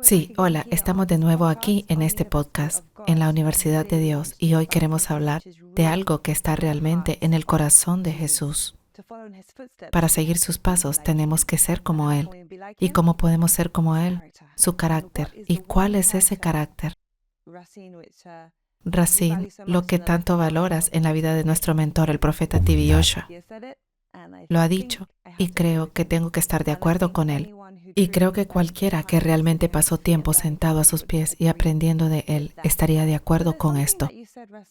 Sí, hola, estamos de nuevo aquí en este podcast, en la Universidad de Dios, y hoy queremos hablar de algo que está realmente en el corazón de Jesús. Para seguir sus pasos tenemos que ser como Él. ¿Y cómo podemos ser como Él? Su carácter. ¿Y cuál es ese carácter? Racine, lo que tanto valoras en la vida de nuestro mentor, el profeta T.B. Humildad. Joshua. Lo ha dicho y creo que tengo que estar de acuerdo con él. Y creo que cualquiera que realmente pasó tiempo sentado a sus pies y aprendiendo de él estaría de acuerdo con esto.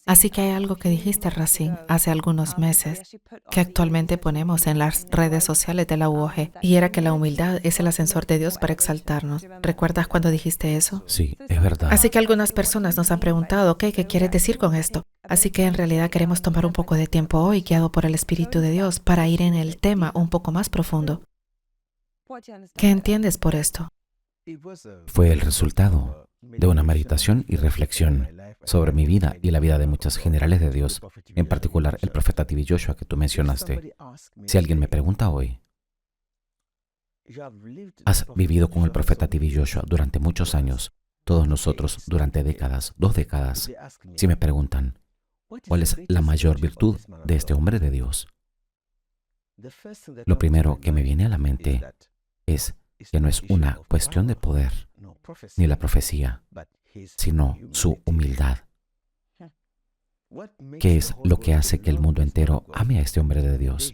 Así que hay algo que dijiste, Racine, hace algunos meses, que actualmente ponemos en las redes sociales de la UOG, y era que la humildad es el ascensor de Dios para exaltarnos. ¿Recuerdas cuando dijiste eso? Sí, es verdad. Así que algunas personas nos han preguntado, ¿qué quieres decir con esto? Así que en realidad queremos tomar un poco de tiempo hoy, guiado por el Espíritu de Dios, para ir en el tema un poco más profundo. ¿Qué entiendes por esto? Fue el resultado de una meditación y reflexión sobre mi vida y la vida de muchos generales de Dios, en particular el profeta T.B. Joshua que tú mencionaste. Si alguien me pregunta hoy, ¿has vivido con el profeta T.B. Joshua durante muchos años? Todos nosotros durante décadas, 2 décadas. Si me preguntan, ¿cuál es la mayor virtud de este hombre de Dios? Lo primero que me viene a la mente es que no es una cuestión de poder ni la profecía, sino su humildad. ¿Qué es lo que hace que el mundo entero ame a este hombre de Dios?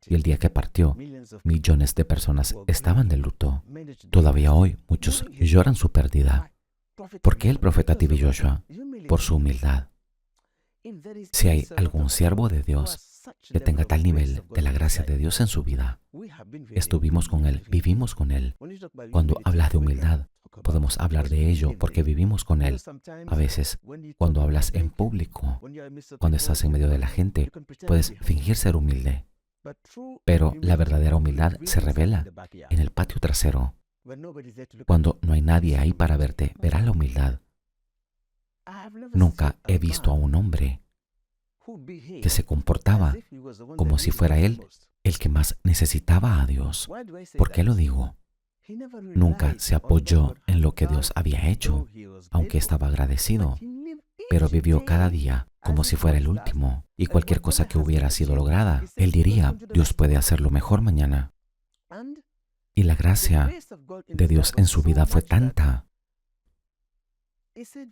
Y el día que partió, millones de personas estaban de luto. Todavía hoy muchos lloran su pérdida. ¿Por qué el profeta T.B. Joshua? Por su humildad. Si hay algún siervo de Dios que tenga tal nivel de la gracia de Dios en su vida, estuvimos con Él, vivimos con Él. Cuando hablas de humildad, podemos hablar de ello porque vivimos con Él. A veces, cuando hablas en público, cuando estás en medio de la gente, puedes fingir ser humilde. Pero la verdadera humildad se revela en el patio trasero. Cuando no hay nadie ahí para verte, verás la humildad. Nunca he visto a un hombre que se comportaba como si fuera él el que más necesitaba a Dios. ¿Por qué lo digo? Nunca se apoyó en lo que Dios había hecho, aunque estaba agradecido, pero vivió cada día como si fuera el último, y cualquier cosa que hubiera sido lograda, él diría, Dios puede hacerlo mejor mañana. Y la gracia de Dios en su vida fue tanta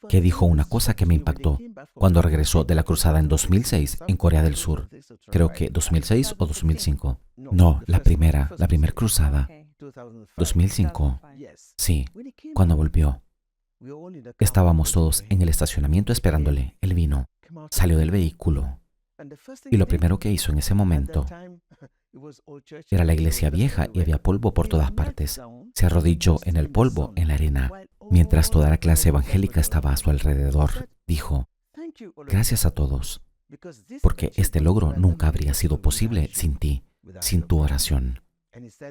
que dijo una cosa que me impactó cuando regresó de la cruzada en 2006 en Corea del Sur. Creo que 2006 o 2005. No, la primera cruzada. 2005. Sí, cuando volvió. Estábamos todos en el estacionamiento esperándole. Él vino, salió del vehículo. Y lo primero que hizo en ese momento era la iglesia vieja y había polvo por todas partes. Se arrodilló en el polvo, en la arena, mientras toda la clase evangélica estaba a su alrededor. Dijo, gracias a todos, porque este logro nunca habría sido posible sin ti, sin tu oración.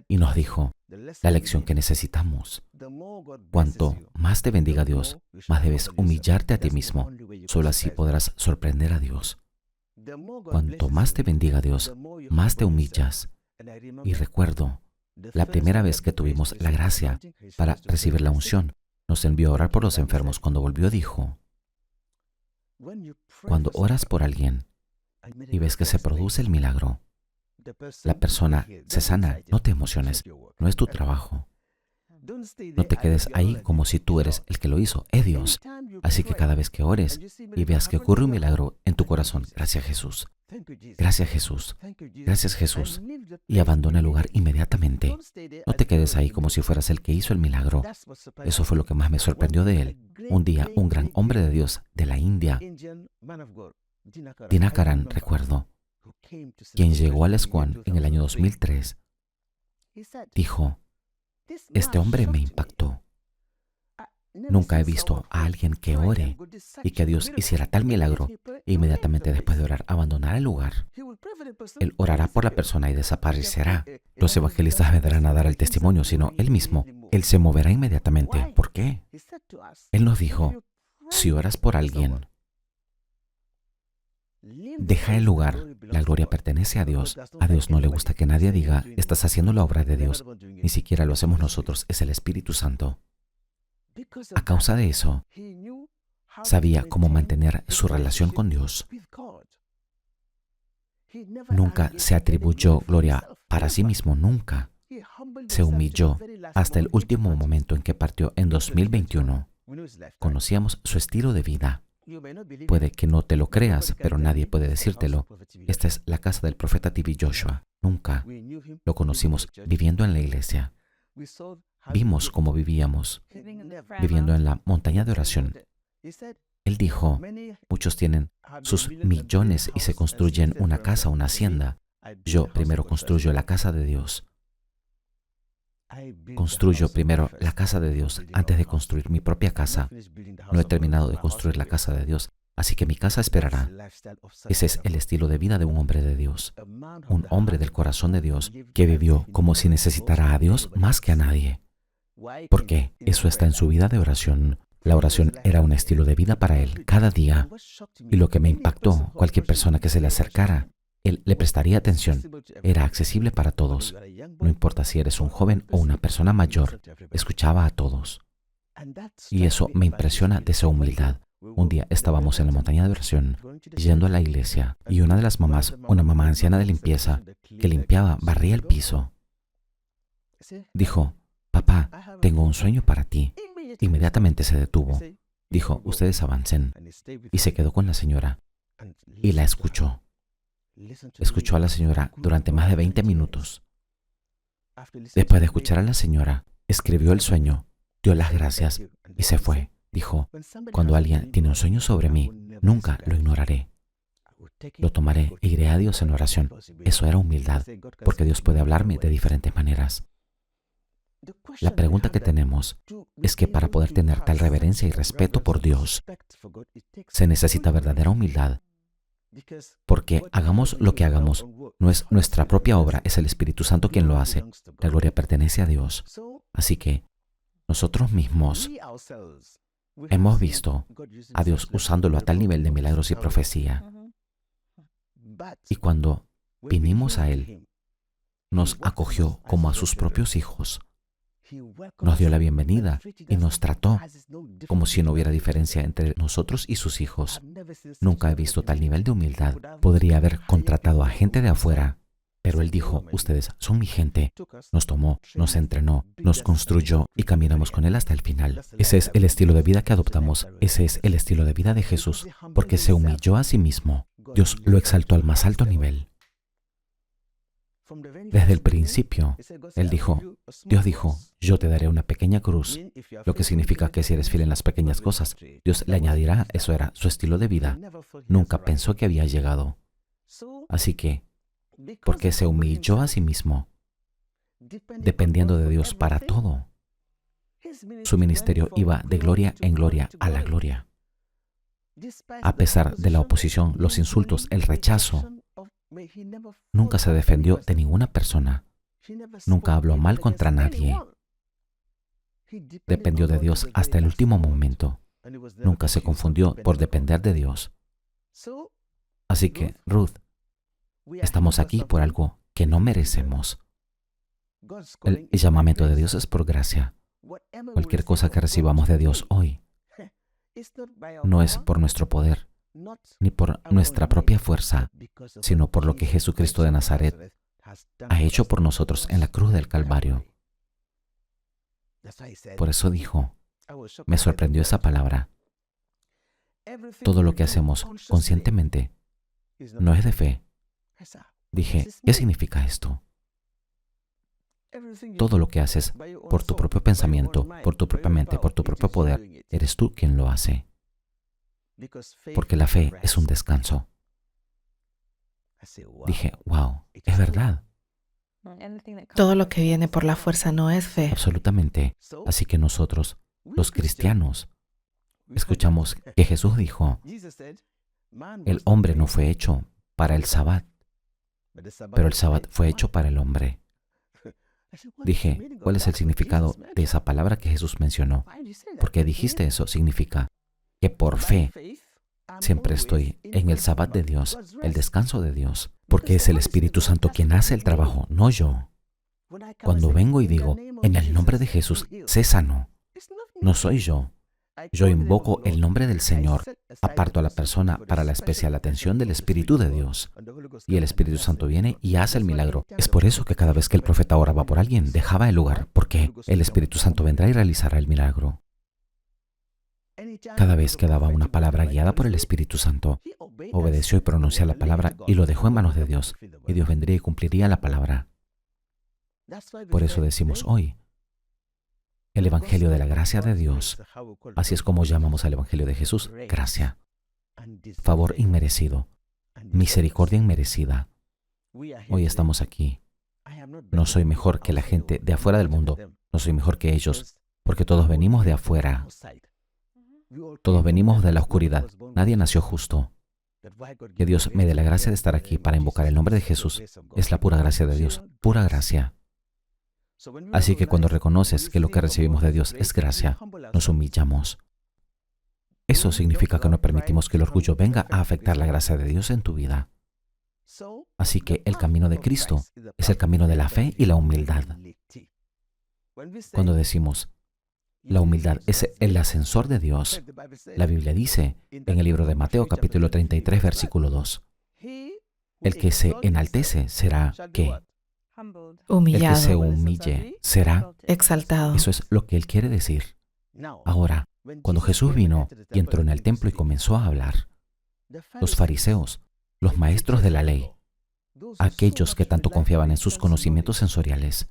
Y nos dijo, la lección que necesitamos. Cuanto más te bendiga Dios, más debes humillarte a ti mismo. Solo así podrás sorprender a Dios. Cuanto más te bendiga Dios, más te humillas. Y recuerdo, la primera vez que tuvimos la gracia para recibir la unción, nos envió a orar por los enfermos. Cuando volvió dijo, cuando oras por alguien y ves que se produce el milagro, la persona se sana, no te emociones, no es tu trabajo. No te quedes ahí como si tú eres el que lo hizo, es Dios. Así que cada vez que ores y veas que ocurre un milagro en tu corazón, gracias Jesús, gracias Jesús, gracias Jesús, y abandona el lugar inmediatamente. No te quedes ahí como si fueras el que hizo el milagro. Eso fue lo que más me sorprendió de él. Un día, un gran hombre de Dios de la India, Dinakaran, recuerdo, quien llegó al SCOAN en el año 2003, dijo, este hombre me impactó. Nunca he visto a alguien que ore y que Dios hiciera tal milagro e inmediatamente después de orar abandonara el lugar. Él orará por la persona y desaparecerá. Los evangelistas vendrán a dar el testimonio, sino él mismo. Él se moverá inmediatamente. ¿Por qué? Él nos dijo, si oras por alguien, deja el lugar. La gloria pertenece a Dios. A Dios no le gusta que nadie diga, estás haciendo la obra de Dios. Ni siquiera lo hacemos nosotros, es el Espíritu Santo. A causa de eso, sabía cómo mantener su relación con Dios. Nunca se atribuyó gloria para sí mismo, nunca. Se humilló hasta el último momento en que partió en 2021. Conocíamos su estilo de vida. Puede que no te lo creas, pero nadie puede decírtelo. Esta es la casa del profeta T.B. Joshua. Nunca lo conocimos viviendo en la iglesia. Vimos cómo vivíamos, viviendo en la montaña de oración. Él dijo, muchos tienen sus millones y se construyen una casa, una hacienda. Yo primero construyo la casa de Dios. Construyo primero la casa de Dios antes de construir mi propia casa. No he terminado de construir la casa de Dios, así que mi casa esperará. Ese es el estilo de vida de un hombre de Dios, un hombre del corazón de Dios que vivió como si necesitara a Dios más que a nadie. Porque eso está en su vida de oración. La oración era un estilo de vida para él cada día. Y lo que me impactó, cualquier persona que se le acercara, él le prestaría atención. Era accesible para todos. No importa si eres un joven o una persona mayor, escuchaba a todos. Y eso me impresiona de su humildad. Un día estábamos en la montaña de oración, yendo a la iglesia, y una de las mamás, una mamá anciana de limpieza, que limpiaba, barría el piso, dijo, papá, tengo un sueño para ti. Inmediatamente se detuvo. Dijo, ustedes avancen. Y se quedó con la señora. Y la escuchó. Escuchó a la señora durante más de 20 minutos. Después de escuchar a la señora, escribió el sueño, dio las gracias y se fue. Dijo, cuando alguien tiene un sueño sobre mí, nunca lo ignoraré. Lo tomaré e iré a Dios en oración. Eso era humildad, porque Dios puede hablarme de diferentes maneras. La pregunta que tenemos es que para poder tener tal reverencia y respeto por Dios, se necesita verdadera humildad. Porque hagamos lo que hagamos, no es nuestra propia obra, es el Espíritu Santo quien lo hace. La gloria pertenece a Dios. Así que nosotros mismos hemos visto a Dios usándolo a tal nivel de milagros y profecía. Y cuando vinimos a Él, nos acogió como a sus propios hijos. Nos dio la bienvenida y nos trató como si no hubiera diferencia entre nosotros y sus hijos. Nunca he visto tal nivel de humildad. Podría haber contratado a gente de afuera, pero Él dijo, ustedes son mi gente. Nos tomó, nos entrenó, nos construyó y caminamos con Él hasta el final. Ese es el estilo de vida que adoptamos. Ese es el estilo de vida de Jesús, porque se humilló a sí mismo. Dios lo exaltó al más alto nivel. Desde el principio, Dios dijo, yo te daré una pequeña cruz, lo que significa que si eres fiel en las pequeñas cosas, Dios le añadirá. Eso era su estilo de vida. Nunca pensó que había llegado. Así que, porque se humilló a sí mismo, dependiendo de Dios para todo, su ministerio iba de gloria en gloria a la gloria. A pesar de la oposición, los insultos, el rechazo, nunca se defendió de ninguna persona. Nunca habló mal contra nadie. Dependió de Dios hasta el último momento. Nunca se confundió por depender de Dios. Así que, Ruth, estamos aquí por algo que no merecemos. El llamamiento de Dios es por gracia. Cualquier cosa que recibamos de Dios hoy no es por nuestro poder, ni por nuestra propia fuerza, sino por lo que Jesucristo de Nazaret ha hecho por nosotros en la cruz del Calvario. Por eso dijo, me sorprendió esa palabra. Todo lo que hacemos conscientemente no es de fe. Dije, ¿qué significa esto? Todo lo que haces por tu propio pensamiento, por tu propia mente, por tu propio poder, eres tú quien lo hace. Porque la fe es un descanso. Dije, wow, es verdad. Todo lo que viene por la fuerza no es fe. Absolutamente. Así que nosotros, los cristianos, escuchamos que Jesús dijo, el hombre no fue hecho para el Sabbat, pero el Sabbat fue hecho para el hombre. Dije, ¿cuál es el significado de esa palabra que Jesús mencionó? ¿Por qué dijiste eso? Significa que por fe siempre estoy en el Sabbat de Dios, el descanso de Dios, porque es el Espíritu Santo quien hace el trabajo, no yo. Cuando vengo y digo, en el nombre de Jesús, sé sano, No soy yo. Yo invoco el nombre del Señor, aparto a la persona para la especial atención del Espíritu de Dios. Y el Espíritu Santo viene y hace el milagro. Es por eso que cada vez que el profeta oraba por alguien, dejaba el lugar, porque el Espíritu Santo vendrá y realizará el milagro. Cada vez que daba una palabra guiada por el Espíritu Santo, obedeció y pronunció la palabra y lo dejó en manos de Dios. Y Dios vendría y cumpliría la palabra. Por eso decimos hoy, el Evangelio de la gracia de Dios. Así es como llamamos al Evangelio de Jesús, gracia, favor inmerecido, misericordia inmerecida. Hoy estamos aquí. No soy mejor que la gente de afuera del mundo, no soy mejor que ellos, porque todos venimos de afuera. Todos venimos de la oscuridad. Nadie nació justo. Que Dios me dé la gracia de estar aquí para invocar el nombre de Jesús. Es la pura gracia de Dios, pura gracia. Así que cuando reconoces que lo que recibimos de Dios es gracia, nos humillamos. Eso significa que no permitimos que el orgullo venga a afectar la gracia de Dios en tu vida. Así que el camino de Cristo es el camino de la fe y la humildad. Cuando decimos, la humildad es el ascensor de Dios, la Biblia dice en el libro de Mateo capítulo 33, versículo 2, el que se enaltece será, ¿qué? Humillado. El que se humille será Exaltado. Eso es lo que Él quiere decir. Ahora, cuando Jesús vino y entró en el templo y comenzó a hablar, los fariseos, los maestros de la ley, aquellos que tanto confiaban en sus conocimientos sensoriales,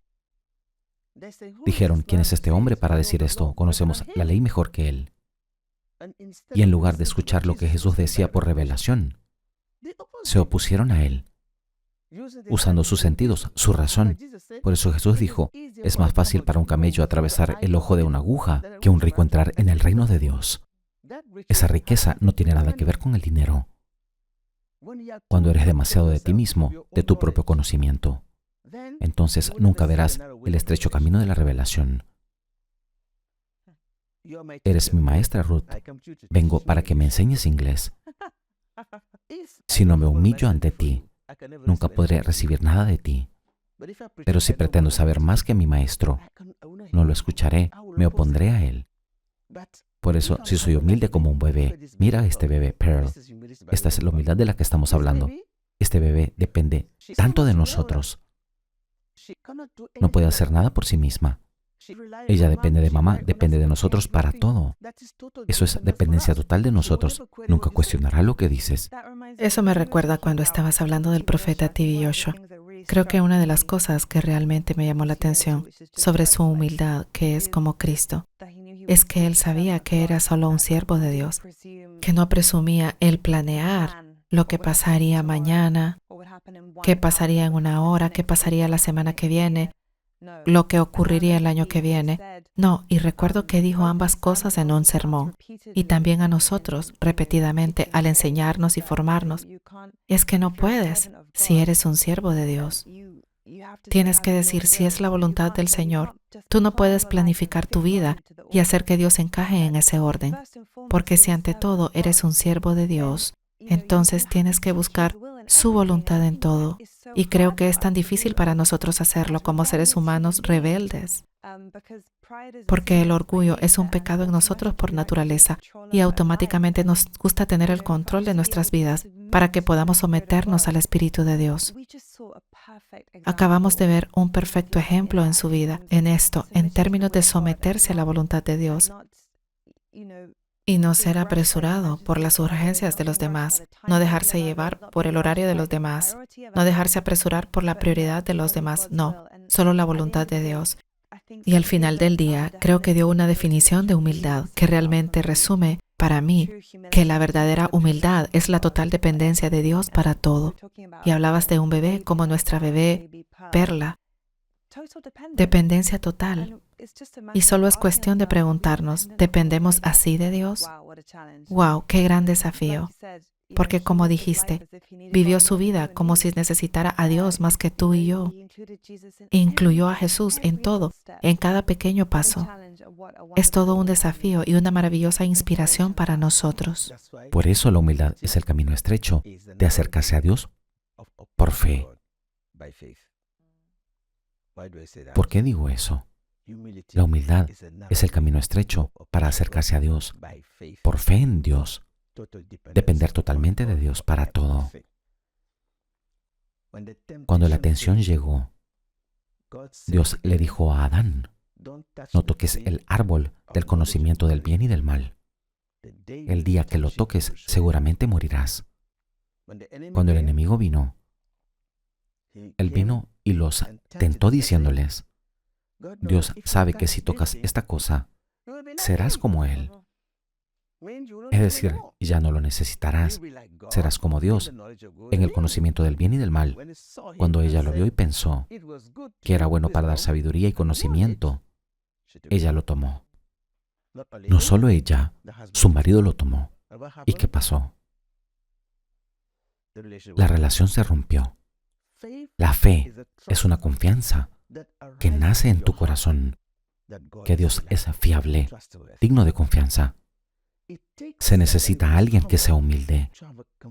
dijeron, ¿quién es este hombre para decir esto? Conocemos la ley mejor que él. Y en lugar de escuchar lo que Jesús decía por revelación, se opusieron a él, usando sus sentidos, su razón. Por eso Jesús dijo, es más fácil para un camello atravesar el ojo de una aguja que un rico entrar en el reino de Dios. Esa riqueza no tiene nada que ver con el dinero. Cuando eres demasiado de ti mismo, de tu propio conocimiento, entonces nunca verás el estrecho camino de la revelación. Eres mi maestra, Ruth. Vengo para que me enseñes inglés. Si no me humillo ante ti, nunca podré recibir nada de ti. Pero si pretendo saber más que mi maestro, no lo escucharé, me opondré a él. Por eso, si soy humilde como un bebé, mira a este bebé, Pearl. Esta es la humildad de la que estamos hablando. Este bebé depende tanto de nosotros. No puede hacer nada por sí misma. Ella depende de mamá, depende de nosotros para todo. Eso es dependencia total de nosotros. Nunca cuestionará lo que dices. Eso me recuerda cuando estabas hablando del profeta T.B. Joshua. Creo que una de las cosas que realmente me llamó la atención sobre su humildad, que es como Cristo, es que él sabía que era solo un siervo de Dios, que no presumía el planear lo que pasaría mañana, qué pasaría en una hora, qué pasaría la semana que viene, lo que ocurriría el año que viene. No, y recuerdo que dijo ambas cosas en un sermón, y también a nosotros, repetidamente, al enseñarnos y formarnos. Es que no puedes, si eres un siervo de Dios. Tienes que decir si es la voluntad del Señor. Tú no puedes planificar tu vida y hacer que Dios encaje en ese orden, porque si ante todo eres un siervo de Dios, entonces tienes que buscar su voluntad en todo. Y creo que es tan difícil para nosotros hacerlo como seres humanos rebeldes, porque el orgullo es un pecado en nosotros por naturaleza y automáticamente nos gusta tener el control de nuestras vidas para que podamos someternos al Espíritu de Dios. Acabamos de ver un perfecto ejemplo en su vida, en esto, en términos de someterse a la voluntad de Dios y no ser apresurado por las urgencias de los demás, no dejarse llevar por el horario de los demás, no dejarse apresurar por la prioridad de los demás, no, solo la voluntad de Dios. Y al final del día, creo que dio una definición de humildad que realmente resume, para mí, que la verdadera humildad es la total dependencia de Dios para todo. Y hablabas de un bebé como nuestra bebé, Perla. Dependencia total. Y solo es cuestión de preguntarnos, ¿dependemos así de Dios? ¡Wow! ¡Qué gran desafío! Porque como dijiste, vivió su vida como si necesitara a Dios más que tú y yo. Incluyó a Jesús en todo, en cada pequeño paso. Es todo un desafío y una maravillosa inspiración para nosotros. Por eso la humildad es el camino estrecho de acercarse a Dios por fe. ¿Por qué digo eso? La humildad es el camino estrecho para acercarse a Dios por fe en Dios, depender totalmente de Dios para todo. Cuando la tensión llegó, Dios le dijo a Adán: no toques el árbol del conocimiento del bien y del mal. El día que lo toques, seguramente morirás. Cuando el enemigo vino, él vino y los tentó diciéndoles: Dios sabe que si tocas esta cosa, serás como Él. Es decir, ya no lo necesitarás. Serás como Dios en el conocimiento del bien y del mal. Cuando ella lo vio y pensó que era bueno para dar sabiduría y conocimiento, ella lo tomó. No solo ella, su marido lo tomó. ¿Y qué pasó? La relación se rompió. La fe es una confianza que nace en tu corazón, que Dios es fiable, digno de confianza. Se necesita a alguien que sea humilde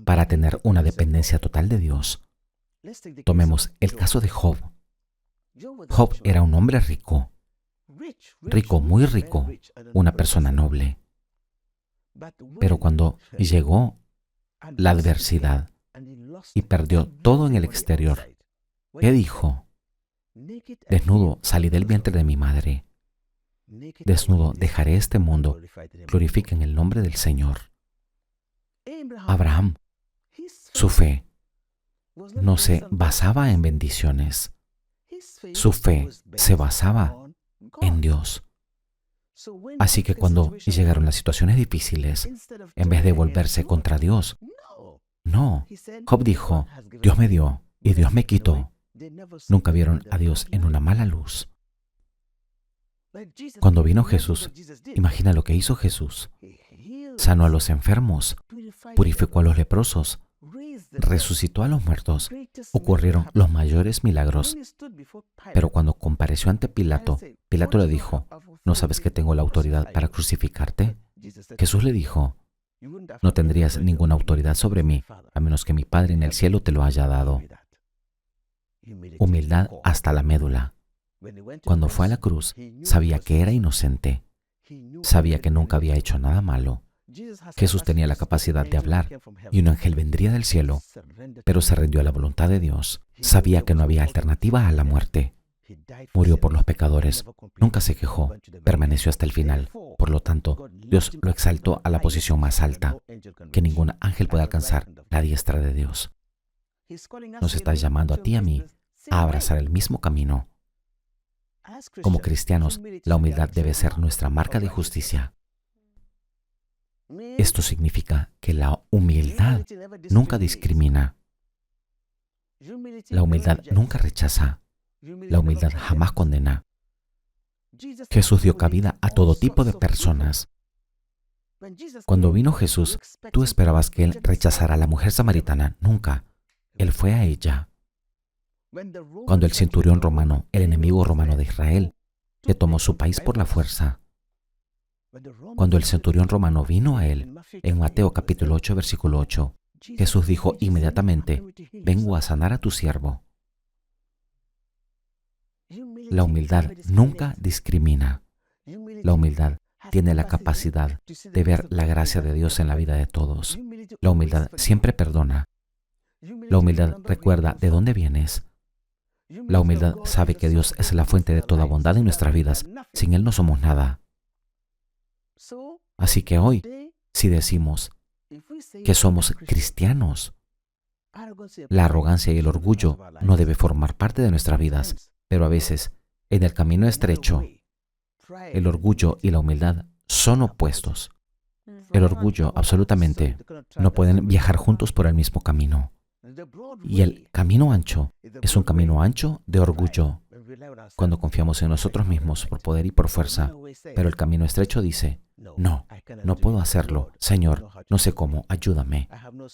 para tener una dependencia total de Dios. Tomemos el caso de Job. Job era un hombre rico, muy rico, una persona noble. Pero cuando llegó la adversidad y perdió todo en el exterior, ¿qué dijo? Desnudo salí del vientre de mi madre. Desnudo dejaré este mundo. Glorifiquen el nombre del Señor. Abraham, su fe no se basaba en bendiciones. Su fe se basaba en Dios. Así que cuando llegaron las situaciones difíciles, en vez de volverse contra Dios, no, Job dijo: Dios me dio y Dios me quitó. Nunca vieron a Dios en una mala luz. Cuando vino Jesús, imagina lo que hizo Jesús. Sanó a los enfermos, purificó a los leprosos, resucitó a los muertos. Ocurrieron los mayores milagros. Pero cuando compareció ante Pilato, Pilato le dijo: ¿no sabes que tengo la autoridad para crucificarte? Jesús le dijo: no tendrías ninguna autoridad sobre mí, a menos que mi Padre en el cielo te lo haya dado. Humildad hasta la médula. Cuando fue a la cruz, sabía que era inocente. Sabía que nunca había hecho nada malo. Jesús tenía la capacidad de hablar y un ángel vendría del cielo, pero se rindió a la voluntad de Dios. Sabía que no había alternativa a la muerte. Murió por los pecadores. Nunca se quejó. Permaneció hasta el final. Por lo tanto, Dios lo exaltó a la posición más alta que ningún ángel puede alcanzar, la diestra de Dios. Nos está llamando a ti y a mí a abrazar el mismo camino. Como cristianos, la humildad debe ser nuestra marca de justicia. Esto significa que la humildad nunca discrimina. La humildad nunca rechaza. La humildad jamás condena. Jesús dio cabida a todo tipo de personas. Cuando vino Jesús, ¿tú esperabas que Él rechazara a la mujer samaritana? Nunca. Él fue a ella. Cuando el centurión romano, el enemigo romano de Israel, le tomó su país por la fuerza. Cuando el centurión romano vino a Él, en Mateo capítulo 8, versículo 8, Jesús dijo inmediatamente: vengo a sanar a tu siervo. La humildad nunca discrimina. La humildad tiene la capacidad de ver la gracia de Dios en la vida de todos. La humildad siempre perdona. La humildad recuerda de dónde vienes. La humildad sabe que Dios es la fuente de toda bondad en nuestras vidas. Sin Él no somos nada. Así que hoy, si decimos que somos cristianos, la arrogancia y el orgullo no debe formar parte de nuestras vidas. Pero a veces, en el camino estrecho, el orgullo y la humildad son opuestos. El orgullo, absolutamente, no pueden viajar juntos por el mismo camino. Y el camino ancho es un camino ancho de orgullo, cuando confiamos en nosotros mismos por poder y por fuerza. Pero el camino estrecho dice: no, no puedo hacerlo. Señor, no sé cómo, ayúdame.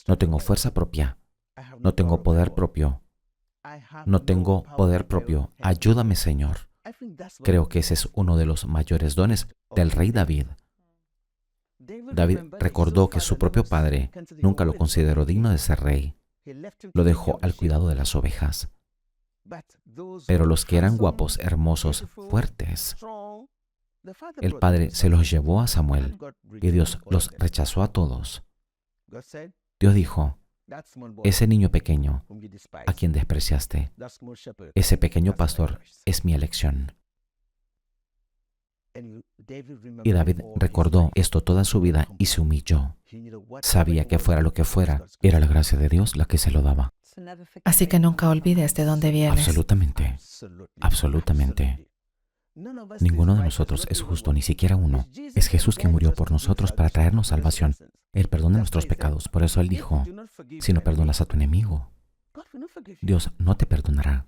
No tengo fuerza propia. No tengo poder propio. No tengo poder propio. Ayúdame, Señor. Creo que ese es uno de los mayores dones del rey David. David recordó que su propio padre nunca lo consideró digno de ser rey. Lo dejó al cuidado de las ovejas. Pero los que eran guapos, hermosos, fuertes, el Padre se los llevó a Samuel y Dios los rechazó a todos. Dios dijo, ese niño pequeño a quien despreciaste, ese pequeño pastor es mi elección. Y David recordó esto toda su vida y se humilló. Sabía que fuera lo que fuera, era la gracia de Dios la que se lo daba. Así que nunca olvides de dónde vienes. Absolutamente, absolutamente. Ninguno de nosotros es justo, ni siquiera uno. Es Jesús quien murió por nosotros para traernos salvación. Él perdona nuestros pecados. Por eso Él dijo, si no perdonas a tu enemigo, Dios no te perdonará.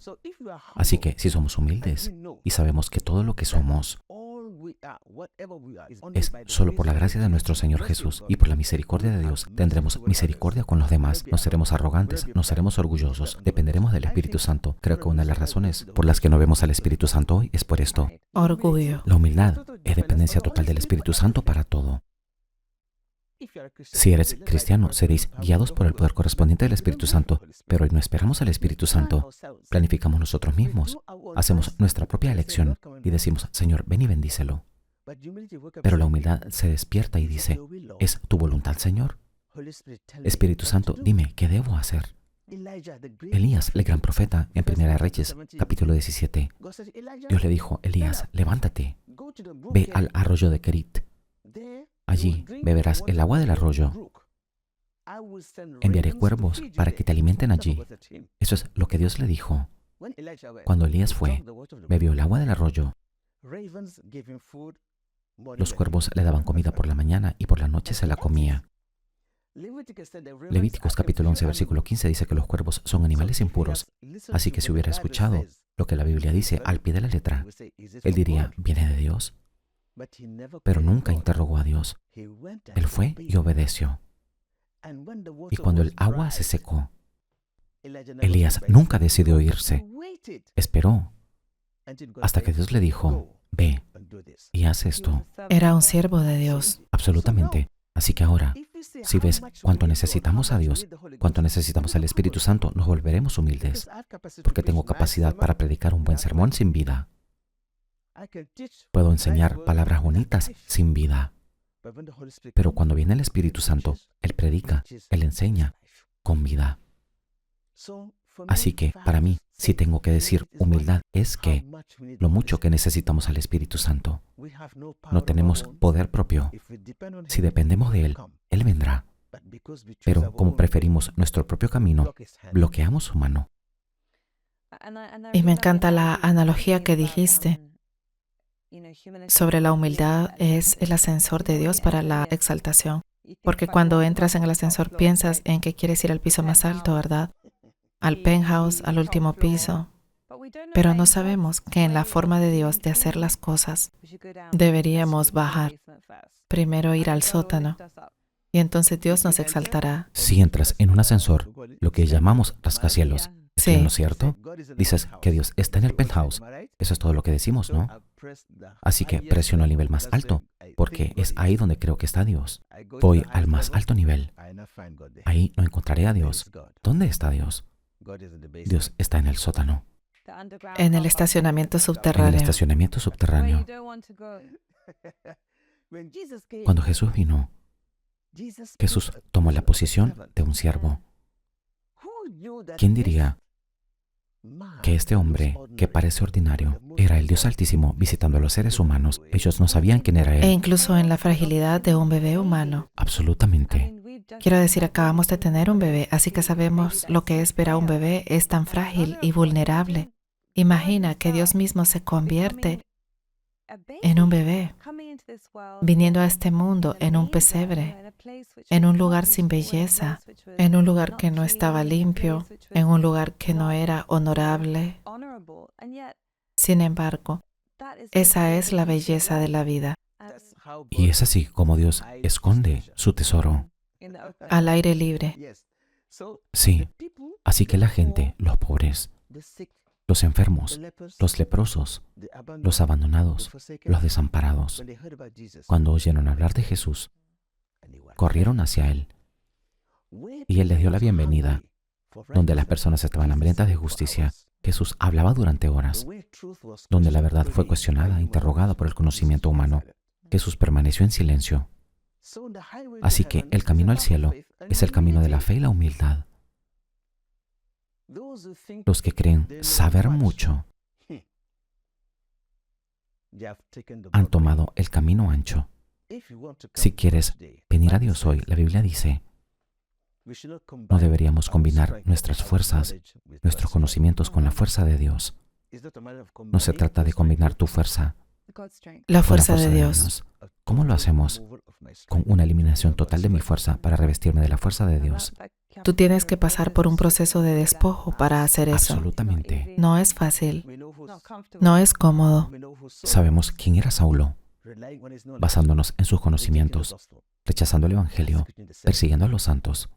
Así que si somos humildes y sabemos que todo lo que somos es solo por la gracia de nuestro Señor Jesús y por la misericordia de Dios, tendremos misericordia con los demás, no seremos arrogantes, no seremos orgullosos, dependeremos del Espíritu Santo. Creo que una de las razones por las que no vemos al Espíritu Santo hoy es por esto. Orgullo. La humildad es dependencia total del Espíritu Santo para todo. Si eres cristiano, seréis guiados por el poder correspondiente del Espíritu Santo, pero hoy no esperamos al Espíritu Santo. Planificamos nosotros mismos, hacemos nuestra propia elección y decimos, Señor, ven y bendícelo. Pero la humildad se despierta y dice, ¿es tu voluntad, Señor? Espíritu Santo, dime, ¿qué debo hacer? Elías, el gran profeta, en 1 Reyes, capítulo 17, Dios le dijo, Elías, levántate, ve al arroyo de Kerit. Allí beberás el agua del arroyo. Enviaré cuervos para que te alimenten allí. Eso es lo que Dios le dijo. Cuando Elías fue, bebió el agua del arroyo. Los cuervos le daban comida por la mañana y por la noche se la comía. Levíticos capítulo 11, versículo 15 dice que los cuervos son animales impuros. Así que si hubiera escuchado lo que la Biblia dice al pie de la letra, él diría, ¿viene de Dios? Pero nunca interrogó a Dios. Él fue y obedeció. Y cuando el agua se secó, Elías nunca decidió irse. Esperó hasta que Dios le dijo, ve y haz esto. Era un siervo de Dios. Absolutamente. Así que ahora, si ves cuánto necesitamos a Dios, cuánto necesitamos al Espíritu Santo, nos volveremos humildes. Porque tengo capacidad para predicar un buen sermón sin vida. Puedo enseñar palabras bonitas sin vida. Pero cuando viene el Espíritu Santo, Él predica, Él enseña con vida. Así que, para mí, si tengo que decir humildad, es que lo mucho que necesitamos al Espíritu Santo. No tenemos poder propio. Si dependemos de Él, Él vendrá. Pero como preferimos nuestro propio camino, bloqueamos su mano. Y me encanta la analogía que dijiste sobre la humildad. Es el ascensor de Dios para la exaltación. Porque cuando entras en el ascensor piensas en que quieres ir al piso más alto, ¿verdad? Al penthouse, al último piso. Pero no sabemos que en la forma de Dios de hacer las cosas, deberíamos bajar. Primero ir al sótano. Y entonces Dios nos exaltará. Si entras en un ascensor, lo que llamamos rascacielos, Sí. ¿no es cierto? Dices que Dios está en el penthouse. Eso es todo lo que decimos, ¿no? Así que presiono al nivel más alto, porque es ahí donde creo que está Dios. Voy al más alto nivel. Ahí no encontraré a Dios. ¿Dónde está Dios? Dios está en el sótano, En el estacionamiento en el subterráneo. estacionamiento subterráneo. Cuando Jesús vino, Jesús tomó la posición de un siervo. ¿Quién diría que este hombre, que parece ordinario, era el Dios Altísimo visitando a los seres humanos? Ellos no sabían quién era E Él. incluso en la fragilidad de un bebé humano. Absolutamente. Quiero decir, acabamos de tener un bebé, así que sabemos lo que es ver a un bebé. Es tan frágil y vulnerable. Imagina que Dios mismo se convierte en un bebé, viniendo a este mundo en un pesebre, en un lugar sin belleza, en un lugar que no estaba limpio, en un lugar que no era honorable. Sin embargo, esa es la belleza de la vida. Y es así como Dios esconde su tesoro. Al aire libre. Sí. Así que la gente, los pobres, los enfermos, los leprosos, los abandonados, los desamparados, cuando oyeron hablar de Jesús, corrieron hacia Él. Y Él les dio la bienvenida, donde las personas estaban hambrientas de justicia, Jesús hablaba durante horas, donde la verdad fue cuestionada, interrogada por el conocimiento humano. Jesús permaneció en silencio. Así que el camino al cielo es el camino de la fe y la humildad. Los que creen saber mucho han tomado el camino ancho. Si quieres venir a Dios hoy, la Biblia dice, no deberíamos combinar nuestras fuerzas, nuestros conocimientos con la fuerza de Dios. No se trata de combinar tu fuerza La con fuerza de Dios. ¿Cómo lo hacemos? Con una eliminación total de mi fuerza para revestirme de la fuerza de Dios. Tú tienes que pasar por un proceso de despojo para hacer eso. Absolutamente. No es fácil. No es cómodo. Sabemos quién era Saulo, basándonos en sus conocimientos, rechazando el Evangelio, persiguiendo a los santos.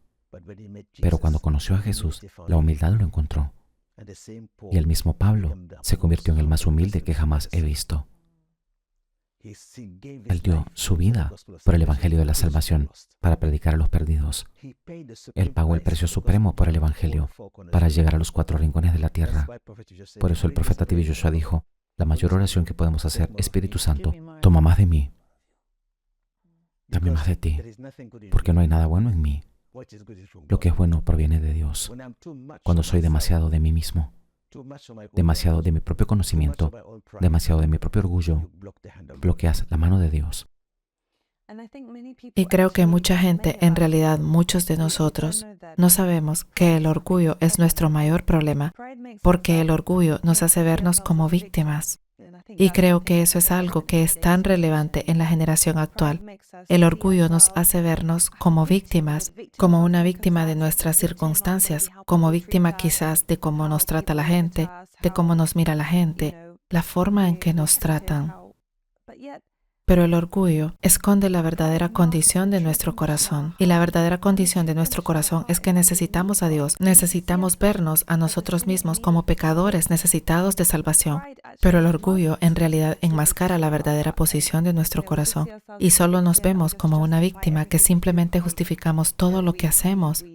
Pero cuando conoció a Jesús, la humildad lo encontró. Y el mismo Pablo se convirtió en el más humilde que jamás he visto. Él dio su vida por el Evangelio de la salvación, para predicar a los perdidos. Él pagó el precio supremo por el Evangelio, para llegar a los 4 rincones de la tierra. Por eso el profeta T.B. Joshua dijo, la mayor oración que podemos hacer, Espíritu Santo, toma más de mí. Dame más de ti, porque no hay nada bueno en mí. Lo que es bueno proviene de Dios. Cuando soy demasiado de mí mismo, demasiado de mi propio conocimiento, demasiado de mi propio orgullo, bloqueas la mano de Dios. Y creo que mucha gente, en realidad muchos de nosotros, no sabemos que el orgullo es nuestro mayor problema, porque el orgullo nos hace vernos como víctimas. Y creo que eso es algo que es tan relevante en la generación actual. El orgullo nos hace vernos como víctimas, como una víctima de nuestras circunstancias, como víctima quizás de cómo nos trata la gente, de cómo nos mira la gente, la forma en que nos tratan. Pero el orgullo esconde la verdadera condición de nuestro corazón. Y la verdadera condición de nuestro corazón es que necesitamos a Dios. Necesitamos vernos a nosotros mismos como pecadores necesitados de salvación. Pero el orgullo en realidad enmascara la verdadera posición de nuestro corazón. Y solo nos vemos como una víctima que simplemente justificamos todo lo que hacemos.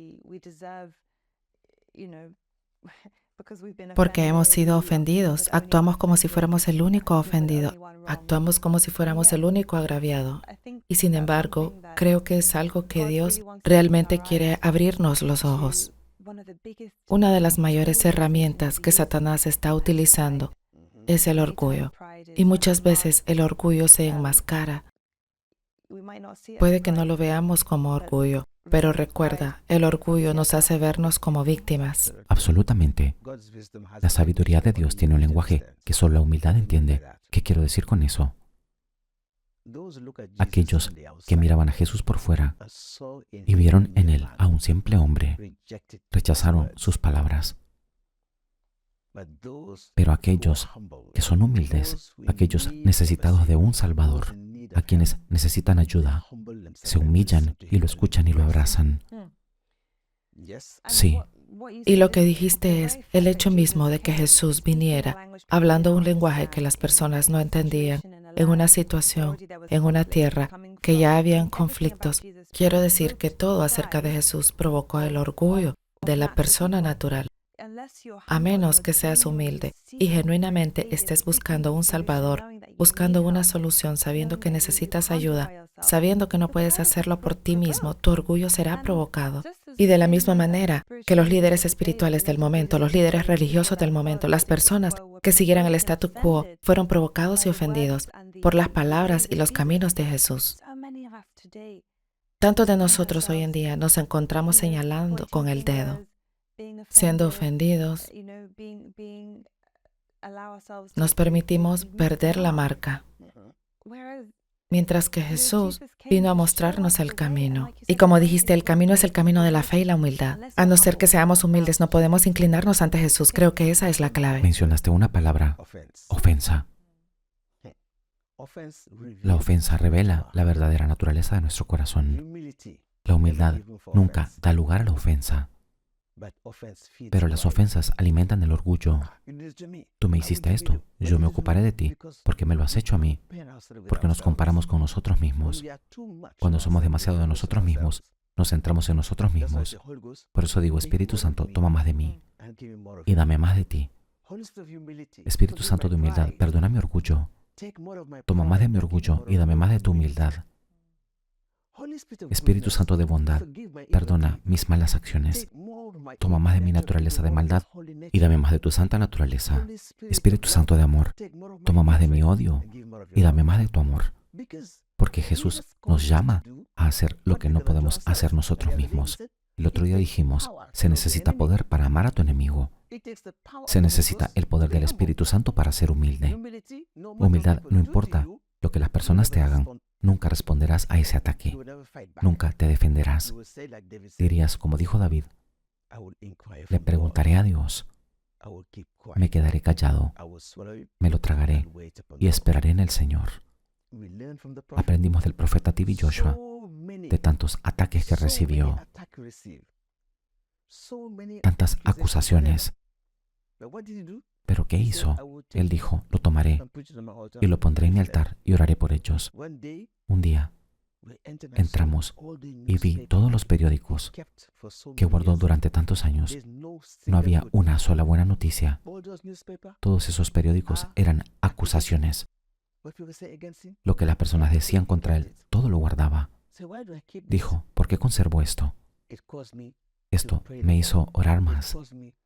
Porque hemos sido ofendidos, actuamos como si fuéramos el único ofendido, actuamos como si fuéramos el único agraviado. Y sin embargo, creo que es algo que Dios realmente quiere abrirnos los ojos. Una de las mayores herramientas que Satanás está utilizando es el orgullo. Y muchas veces el orgullo se enmascara. Puede que no lo veamos como orgullo, pero recuerda, el orgullo nos hace vernos como víctimas. Absolutamente. La sabiduría de Dios tiene un lenguaje que solo la humildad entiende. ¿Qué quiero decir con eso? Aquellos que miraban a Jesús por fuera y vieron en Él a un simple hombre, rechazaron sus palabras. Pero aquellos que son humildes, aquellos necesitados de un Salvador, a quienes necesitan ayuda, se humillan y lo escuchan y lo abrazan. Sí. Y lo que dijiste es el hecho mismo de que Jesús viniera hablando un lenguaje que las personas no entendían, en una situación, en una tierra, que ya habían conflictos. Quiero decir que todo acerca de Jesús provocó el orgullo de la persona natural. A menos que seas humilde y genuinamente estés buscando un Salvador, buscando una solución, sabiendo que necesitas ayuda, sabiendo que no puedes hacerlo por ti mismo, tu orgullo será provocado. Y de la misma manera que los líderes espirituales del momento, los líderes religiosos del momento, las personas que siguieran el statu quo, fueron provocados y ofendidos por las palabras y los caminos de Jesús. Tantos de nosotros hoy en día nos encontramos señalando con el dedo, siendo ofendidos. Nos permitimos perder la marca. Mientras que Jesús vino a mostrarnos el camino. Y como dijiste, el camino es el camino de la fe y la humildad. A no ser que seamos humildes, no podemos inclinarnos ante Jesús. Creo que esa es la clave. Mencionaste una palabra, ofensa. La ofensa revela la verdadera naturaleza de nuestro corazón. La humildad nunca da lugar a la ofensa. Pero las ofensas alimentan el orgullo. Tú me hiciste esto, yo me ocuparé de ti, porque me lo has hecho a mí, porque nos comparamos con nosotros mismos. Cuando somos demasiado de nosotros mismos, nos centramos en nosotros mismos. Por eso digo, Espíritu Santo, toma más de mí y dame más de ti. Espíritu Santo de humildad, perdona mi orgullo. Toma más de mi orgullo y dame más de tu humildad. Espíritu Santo de bondad, perdona mis malas acciones. Toma más de mi naturaleza de maldad y dame más de tu santa naturaleza. Espíritu Santo de amor, toma más de mi odio y dame más de tu amor. Porque Jesús nos llama a hacer lo que no podemos hacer nosotros mismos. El otro día dijimos, se necesita poder para amar a tu enemigo. Se necesita el poder del Espíritu Santo para ser humilde. Humildad, no importa lo que las personas te hagan, nunca responderás a ese ataque. Nunca te defenderás. Dirías, como dijo David, le preguntaré a Dios, me quedaré callado, me lo tragaré y esperaré en el Señor. Aprendimos del profeta T.B. Joshua, de tantos ataques que recibió, tantas acusaciones. ¿Pero qué hizo? Él dijo, lo tomaré y lo pondré en mi altar y oraré por ellos. Un día entramos y vi todos los periódicos que guardó durante tantos años. No había una sola buena noticia. Todos esos periódicos eran acusaciones. Lo que las personas decían contra él, todo lo guardaba. Dijo, ¿por qué conservo esto? Esto me hizo orar más,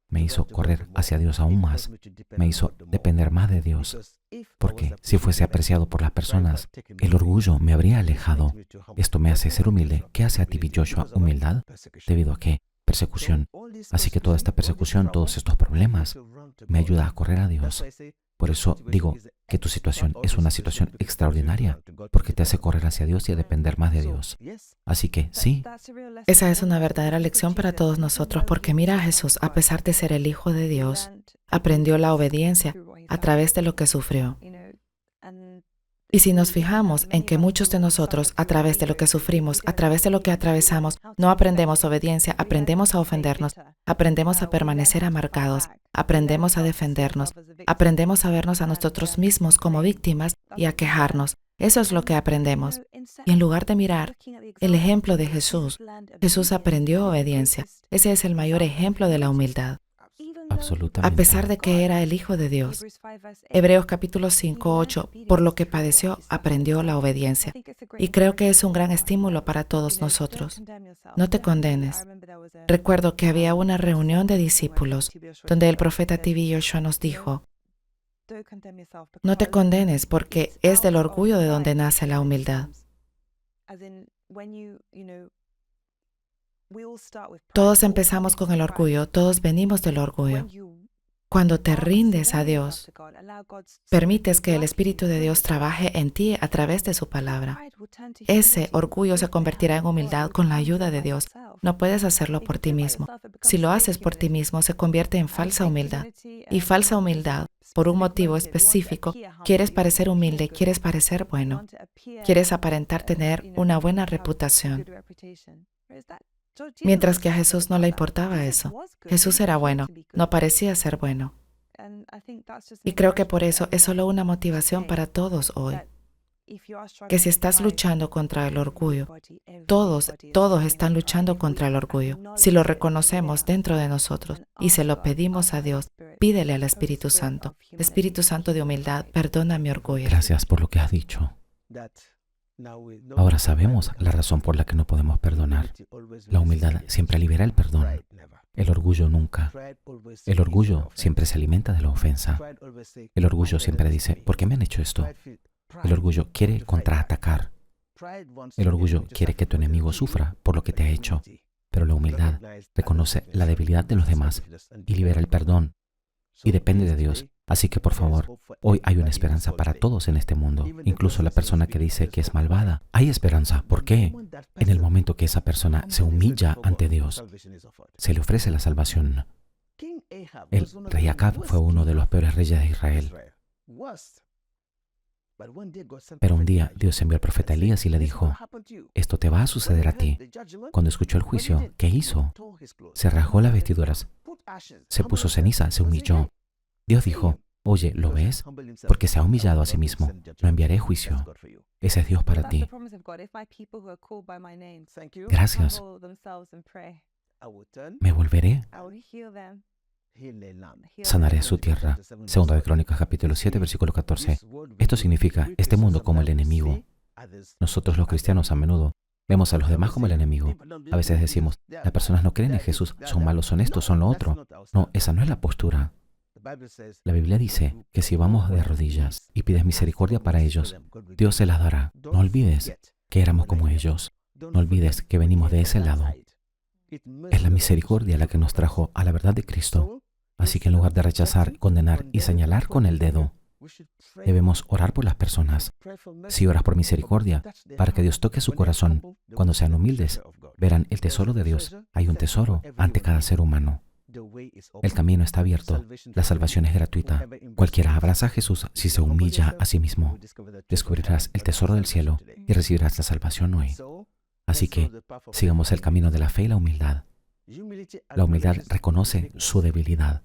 me hizo correr hacia Dios aún más, me hizo depender más de Dios. Porque si fuese apreciado por las personas, el orgullo me habría alejado. Esto me hace ser humilde. ¿Qué hace a T.B. Joshua humildad? ¿Debido a qué? Persecución. Así que toda esta persecución, todos estos problemas, me ayuda a correr a Dios. Por eso digo que tu situación es una situación extraordinaria, porque te hace correr hacia Dios y a depender más de Dios. Así que sí. Esa es una verdadera lección para todos nosotros, porque mira a Jesús, a pesar de ser el Hijo de Dios, aprendió la obediencia a través de lo que sufrió. Y si nos fijamos en que muchos de nosotros, a través de lo que sufrimos, a través de lo que atravesamos, no aprendemos obediencia, aprendemos a ofendernos, aprendemos a permanecer amargados, aprendemos a defendernos, aprendemos a vernos a nosotros mismos como víctimas y a quejarnos. Eso es lo que aprendemos. Y en lugar de mirar el ejemplo de Jesús, Jesús aprendió obediencia. Ese es el mayor ejemplo de la humildad. Absolutamente. A pesar de que era el Hijo de Dios. Hebreos capítulo 5, 8, por lo que padeció, aprendió la obediencia. Y creo que es un gran estímulo para todos nosotros. No te condenes. Recuerdo que había una reunión de discípulos donde el profeta T.B. Joshua nos dijo, no te condenes porque es del orgullo de donde nace la humildad. Todos empezamos con el orgullo, todos venimos del orgullo. Cuando te rindes a Dios, permites que el Espíritu de Dios trabaje en ti a través de su palabra. Ese orgullo se convertirá en humildad con la ayuda de Dios. No puedes hacerlo por ti mismo. Si lo haces por ti mismo, se convierte en falsa humildad. Y falsa humildad, por un motivo específico, quieres parecer humilde, quieres parecer bueno, quieres aparentar tener una buena reputación. Mientras que a Jesús no le importaba eso. Jesús era bueno, no parecía ser bueno. Y creo que por eso es solo una motivación para todos hoy. Que si estás luchando contra el orgullo, todos están luchando contra el orgullo. Si lo reconocemos dentro de nosotros y se lo pedimos a Dios, pídele al Espíritu Santo. Espíritu Santo de humildad, perdona mi orgullo. Gracias por lo que has dicho. Ahora sabemos la razón por la que no podemos perdonar. La humildad siempre libera el perdón. El orgullo nunca. El orgullo siempre se alimenta de la ofensa. El orgullo siempre dice, ¿por qué me han hecho esto? El orgullo quiere contraatacar. El orgullo quiere que tu enemigo sufra por lo que te ha hecho. Pero la humildad reconoce la debilidad de los demás y libera el perdón. Y depende de Dios. Así que, por favor, hoy hay una esperanza para todos en este mundo. Incluso la persona que dice que es malvada. Hay esperanza. ¿Por qué? En el momento que esa persona se humilla ante Dios, se le ofrece la salvación. El rey Acab fue uno de los peores reyes de Israel. Pero un día Dios envió al profeta Elías y le dijo, esto te va a suceder a ti. Cuando escuchó el juicio, ¿qué hizo? Se rasgó las vestiduras, se puso ceniza, se humilló. Dios dijo, oye, ¿lo ves? Porque se ha humillado a sí mismo. No enviaré juicio. Ese es Dios para ti. Gracias. Me volveré. Sanaré su tierra. Segunda de Crónicas, capítulo 7, versículo 14. Esto significa este mundo como el enemigo. Nosotros los cristianos a menudo vemos a los demás como el enemigo. A veces decimos, las personas no creen en Jesús, son malos, son esto, son lo otro. No, esa no es la postura. La Biblia dice que si vamos de rodillas y pides misericordia para ellos, Dios se las dará. No olvides que éramos como ellos. No olvides que venimos de ese lado. Es la misericordia la que nos trajo a la verdad de Cristo. Así que en lugar de rechazar, condenar y señalar con el dedo, debemos orar por las personas. Si oras por misericordia, para que Dios toque su corazón, cuando sean humildes, verán el tesoro de Dios. Hay un tesoro ante cada ser humano. El camino está abierto. La salvación es gratuita. Cualquiera abraza a Jesús si se humilla a sí mismo. Descubrirás el tesoro del cielo y recibirás la salvación hoy. Así que sigamos el camino de la fe y la humildad. La humildad reconoce su debilidad.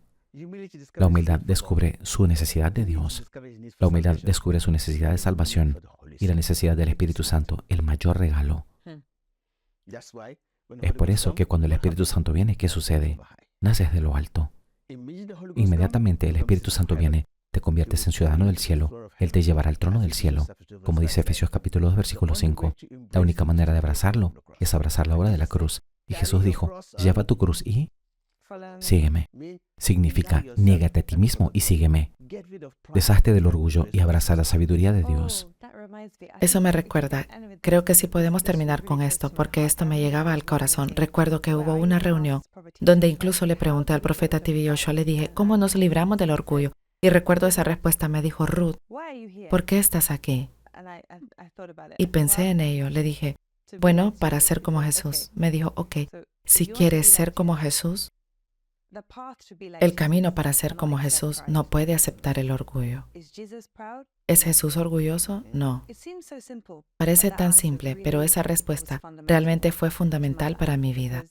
La humildad descubre su necesidad de Dios. La humildad descubre su necesidad de salvación y la necesidad del Espíritu Santo, el mayor regalo. Es por eso que cuando el Espíritu Santo viene, ¿qué sucede? Naces de lo alto. Inmediatamente el Espíritu Santo viene, te conviertes en ciudadano del cielo. Él te llevará al trono del cielo. Como dice Efesios capítulo 2, versículo 5. La única manera de abrazarlo es abrazar la obra de la cruz. Y Jesús dijo, lleva tu cruz y sígueme. Significa, niégate a ti mismo y sígueme. Deshazte del orgullo y abraza la sabiduría de Dios. Eso me recuerda. Creo que sí podemos terminar con esto, porque esto me llegaba al corazón. Recuerdo que hubo una reunión donde incluso le pregunté al profeta T.B. Joshua, le dije, ¿cómo nos libramos del orgullo? Y recuerdo esa respuesta, me dijo, Ruth, ¿por qué estás aquí? Y pensé en ello, le dije, bueno, para ser como Jesús. Me dijo, ok, si quieres ser como Jesús, el camino para ser como Jesús no puede aceptar el orgullo. ¿Es Jesús orgulloso? No. Parece tan simple, pero esa respuesta realmente fue fundamental para mi vida,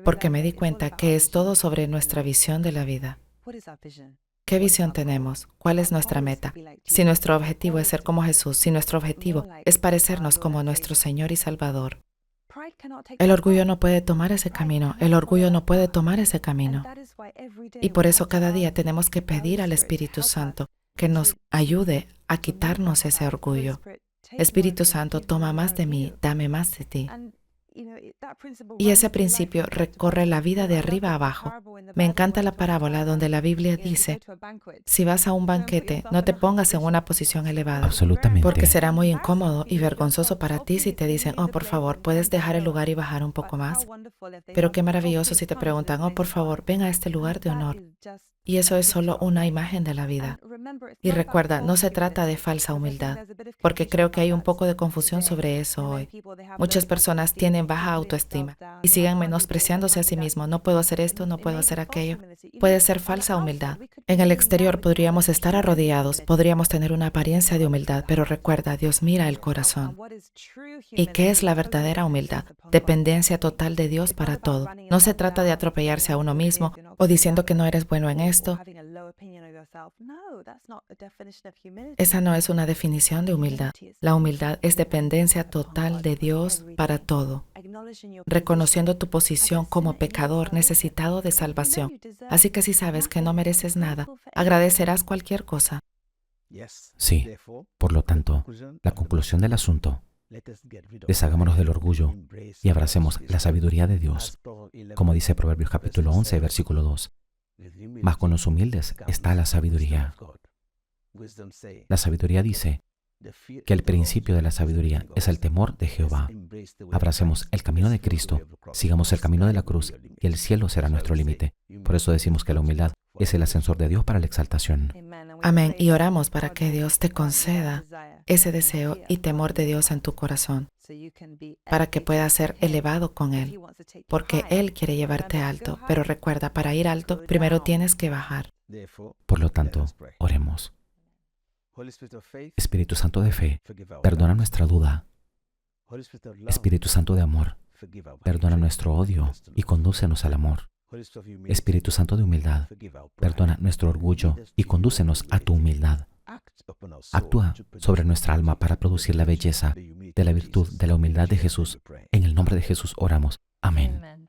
porque me di cuenta que es todo sobre nuestra visión de la vida. ¿Qué visión tenemos? ¿Cuál es nuestra meta? Si nuestro objetivo es ser como Jesús, si nuestro objetivo es parecernos como nuestro Señor y Salvador, el orgullo no puede tomar ese camino. El orgullo no puede tomar ese camino. Y por eso cada día tenemos que pedir al Espíritu Santo que nos ayude a quitarnos ese orgullo. Espíritu Santo, toma más de mí, dame más de ti. Y ese principio recorre la vida de arriba a abajo. Me encanta la parábola donde la Biblia dice, si vas a un banquete, no te pongas en una posición elevada. Absolutamente. Porque será muy incómodo y vergonzoso para ti si te dicen, oh, por favor, ¿puedes dejar el lugar y bajar un poco más? Pero qué maravilloso si te preguntan, oh, por favor, ven a este lugar de honor. Y eso es solo una imagen de la vida. Y recuerda, no se trata de falsa humildad, porque creo que hay un poco de confusión sobre eso hoy. Muchas personas tienen baja autoestima y siguen menospreciándose a sí mismos. No puedo hacer esto, no puedo hacer aquello. Puede ser falsa humildad. En el exterior podríamos estar arrodillados, podríamos tener una apariencia de humildad, pero recuerda, Dios mira el corazón. ¿Y qué es la verdadera humildad? Dependencia total de Dios para todo. No se trata de atropellarse a uno mismo o diciendo que no eres bueno en esto. Esa no es una definición de humildad. La humildad es dependencia total de Dios para todo, reconociendo tu posición como pecador necesitado de salvación. Así que si sabes que no mereces nada, agradecerás cualquier cosa. Sí, por lo tanto, la conclusión del asunto, deshagámonos del orgullo y abracemos la sabiduría de Dios. Como dice Proverbios capítulo 11, versículo 2, mas con los humildes está la sabiduría. La sabiduría dice que el principio de la sabiduría es el temor de Jehová. Abracemos el camino de Cristo, sigamos el camino de la cruz y el cielo será nuestro límite. Por eso decimos que la humildad es el ascensor de Dios para la exaltación. Amén. Y oramos para que Dios te conceda ese deseo y temor de Dios en tu corazón, para que puedas ser elevado con Él, porque Él quiere llevarte alto. Pero recuerda, para ir alto, primero tienes que bajar. Por lo tanto, oremos. Espíritu Santo de fe, perdona nuestra duda. Espíritu Santo de amor, perdona nuestro odio y condúcenos al amor. Espíritu Santo de humildad, perdona nuestro orgullo y condúcenos a tu humildad. Actúa sobre nuestra alma para producir la belleza de la virtud de la humildad de Jesús. En el nombre de Jesús oramos. Amén.